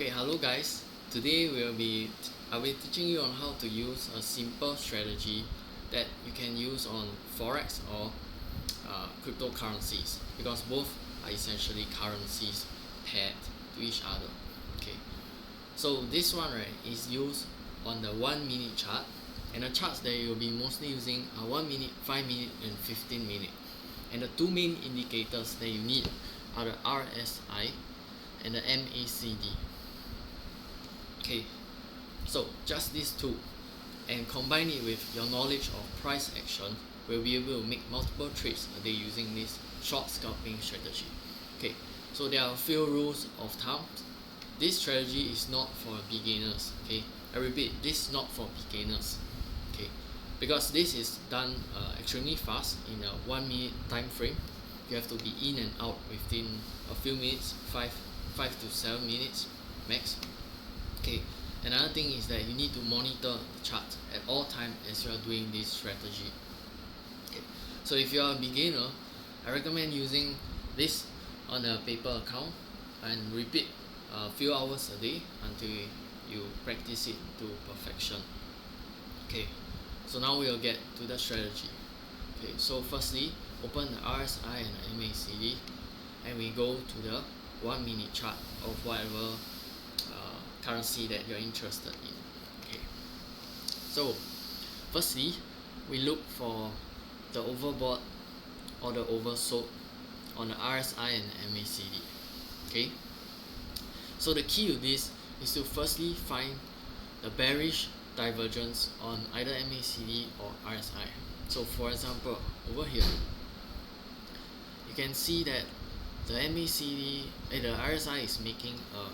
Okay, hello guys. Today I'll be teaching you on how to use a simple strategy that you can use on forex or cryptocurrencies, because both are essentially currencies paired to each other. Okay, so this one right is used on the 1 minute chart, and the charts that you'll be mostly using are 1 minute, 5 minute, and 15 minute. And the two main indicators that you need are the RSI and the MACD. Okay, so just these two, and combine it with your knowledge of price action, we'll be able to make multiple trades a day using this short scalping strategy. Okay, so there are a few rules of thumb. This strategy is not for beginners. Okay, I repeat, this is not for beginners. Okay, because this is done extremely fast in a 1 minute time frame. You have to be in and out within a few minutes, 5 to 7 minutes max. Okay, another thing is that you need to monitor the chart at all times as you are doing this strategy. Okay, so if you are a beginner, I recommend using this on a paper account and repeat a few hours a day until you practice it to perfection. Okay, so now we'll get to the strategy. Okay, so firstly, open the RSI and the MACD, and we go to the 1 minute chart of whatever currency that you're interested in. Okay, so firstly, we look for the overbought or the oversold on the RSI and MACD. Okay, so the key to this is to firstly find the bearish divergence on either MACD or RSI. So for example, over here you can see that the the RSI is making a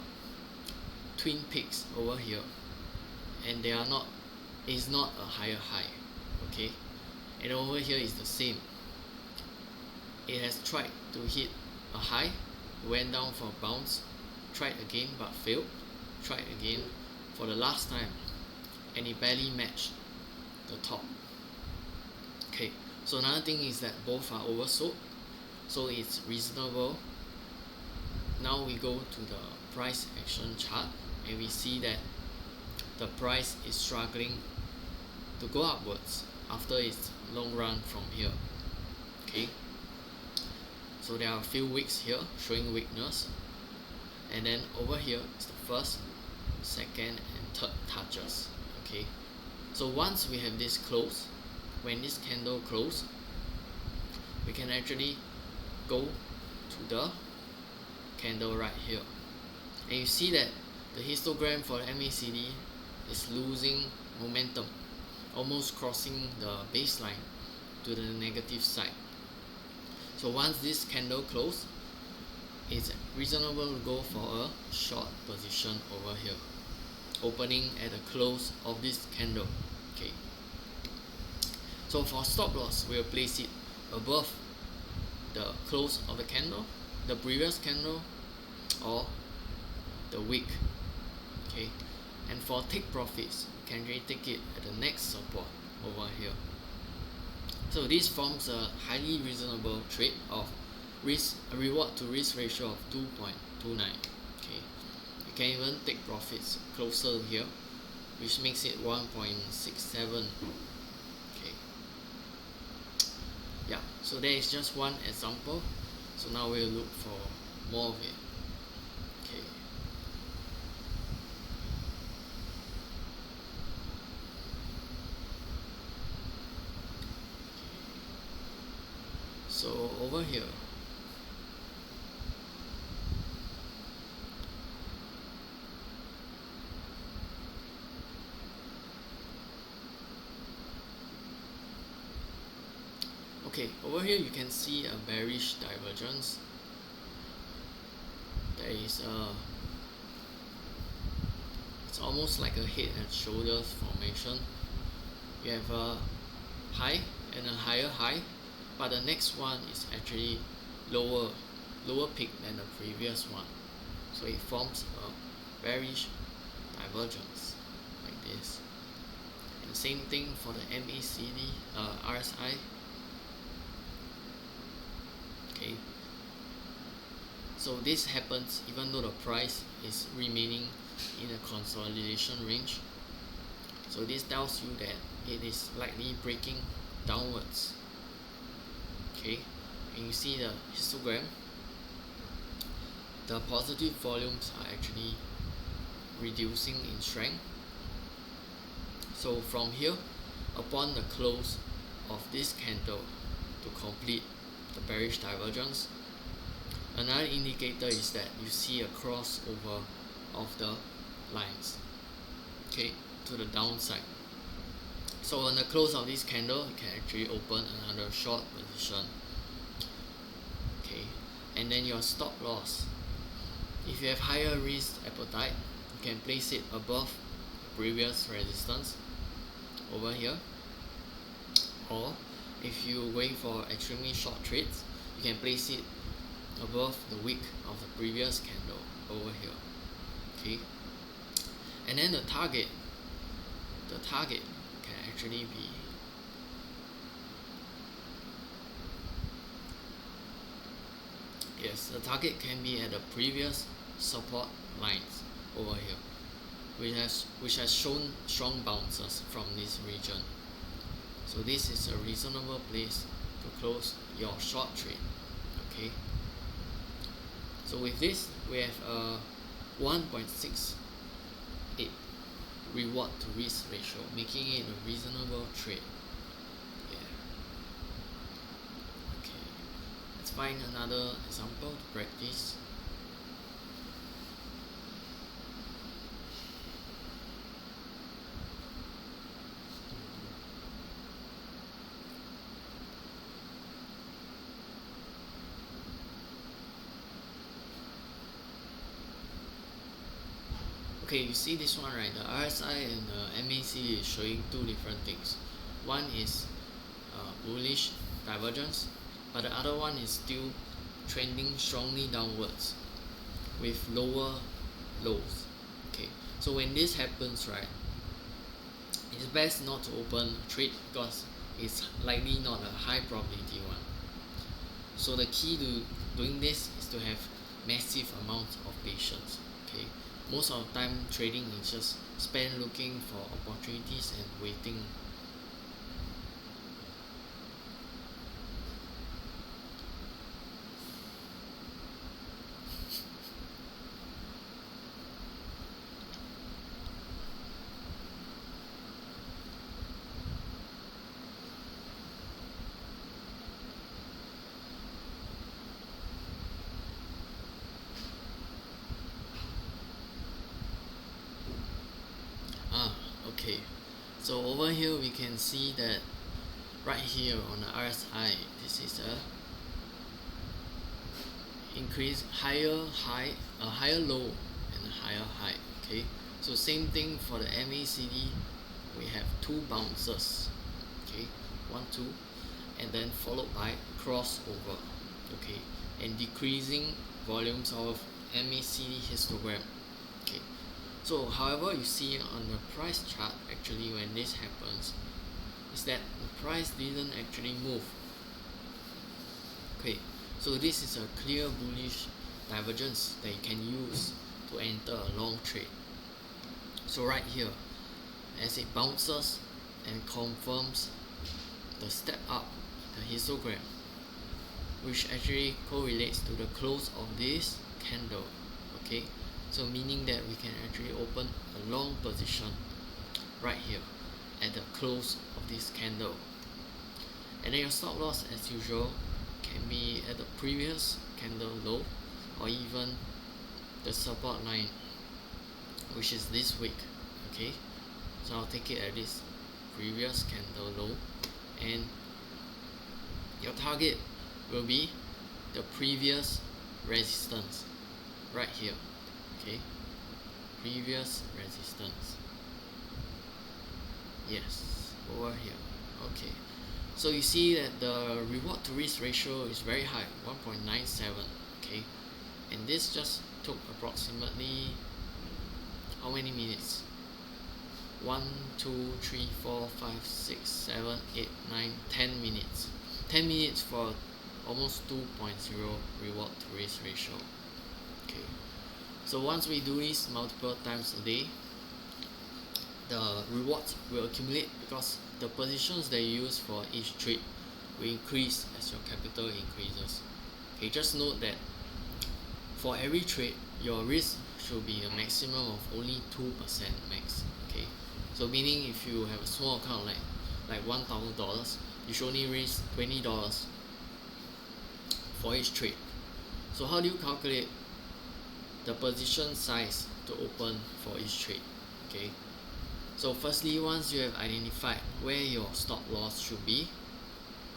twin peaks over here, and they are not, is not a higher high. Okay, and over here is the same. It has tried to hit a high, went down for a bounce, tried again but failed, tried again for the last time, and it barely matched the top. Okay, so another thing is that both are oversold, so it's reasonable. Now we go to the price action chart, and we see that the price is struggling to go upwards after its long run from here. Okay, so there are a few wicks here showing weakness, and then over here is the first, second, and third touches. Okay, so once we have this close, when this candle close, we can actually go to the candle right here, and you see that the histogram for the MACD is losing momentum, almost crossing the baseline to the negative side. So once this candle close, it's reasonable to go for a short position over here, opening at the close of this candle. Okay, so for stop loss, we'll place it above the close of the candle, the previous candle, or the wick. Okay, and for take profits, you can really take it at the next support over here. So this forms a highly reasonable trade of reward to risk ratio of 2.29. Okay, you can even take profits closer here, which makes it 1.67. Okay, yeah, so there is just one example. So now we'll look for more of it. Okay, so over here, okay, over here you can see a bearish divergence. There is it's almost like a head and shoulders formation. You have a high and a higher high, but the next one is actually lower peak than the previous one, so it forms a bearish divergence like this. And same thing for the MACD, RSI. Okay, So this happens even though the price is remaining in a consolidation range. So this tells you that it is likely breaking downwards. Okay, and you see the histogram, the positive volumes are actually reducing in strength. So from here, upon the close of this candle to complete the bearish divergence, another indicator is that you see a crossover of the lines, okay, to the downside. So on the close of this candle, you can actually open another short position, okay, and then your stop loss, if you have higher risk appetite, you can place it above the previous resistance over here, or if you're going for extremely short trades, you can place it above the wick of the previous candle over here, okay. And then the target can actually be the target can be at the previous support lines over here, which has shown strong bounces from this region. So this is a reasonable place to close your short trade, okay. So with this, we have a 1.68 reward to risk ratio, making it a reasonable trade. Yeah. Okay. Let's find another example to practice. Okay, you see this one, right? The RSI and the MACD is showing two different things. One is bullish divergence, but the other one is still trending strongly downwards with lower lows. Okay, so when this happens, right, it's best not to open a trade because it's likely not a high probability one. So the key to doing this is to have massive amounts of patience. Okay, most of the time trading is just spent looking for opportunities and waiting. Okay, so over here we can see that right here on the RSI, this is a increase higher high, a higher low and a higher high. Okay, so same thing for the MACD, we have two bounces, okay, 1 2, and then followed by crossover, okay, and decreasing volumes of MACD histogram. Okay, so however you see on the price chart, actually when this happens is that the price didn't actually move. Okay, so this is a clear bullish divergence that you can use to enter a long trade. So right here, as it bounces and confirms the step up, the histogram, which actually correlates to the close of this candle, okay, so meaning that we can actually open a long position right here at the close of this candle, and then your stop loss as usual can be at the previous candle low or even the support line, which is this week. Okay, so I'll take it at this previous candle low, and your target will be the previous resistance right here. Okay, previous resistance, yes, over here. Okay, so you see that the reward to risk ratio is very high, 1.97. okay, and this just took approximately how many minutes? 1 2 3 4 5 6 7 8 9 10 minutes. 10 minutes for almost 2.0 reward to risk ratio. So once we do this multiple times a day, the rewards will accumulate because the positions that you use for each trade will increase as your capital increases. Okay, just note that for every trade, your risk should be a maximum of only 2% max. Okay, so meaning if you have a small account like $1,000, you should only raise $20 for each trade. So how do you calculate the position size to open for each trade? Okay, so firstly, once you have identified where your stop loss should be,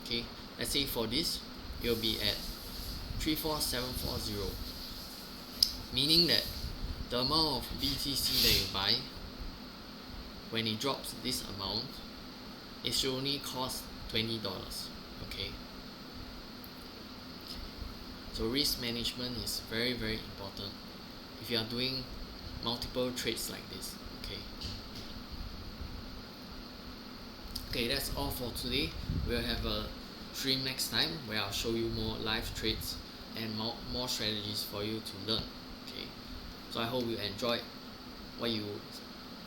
okay, let's say for this it will be at 34740, meaning that the amount of BTC that you buy, when it drops this amount, it should only cost $20. Okay, so risk management is very important if you are doing multiple trades like this. Okay, that's all for today. We'll have a stream next time where I'll show you more live trades and more strategies for you to learn. Okay, so I hope you enjoyed what you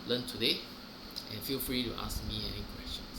learned today, and feel free to ask me any questions.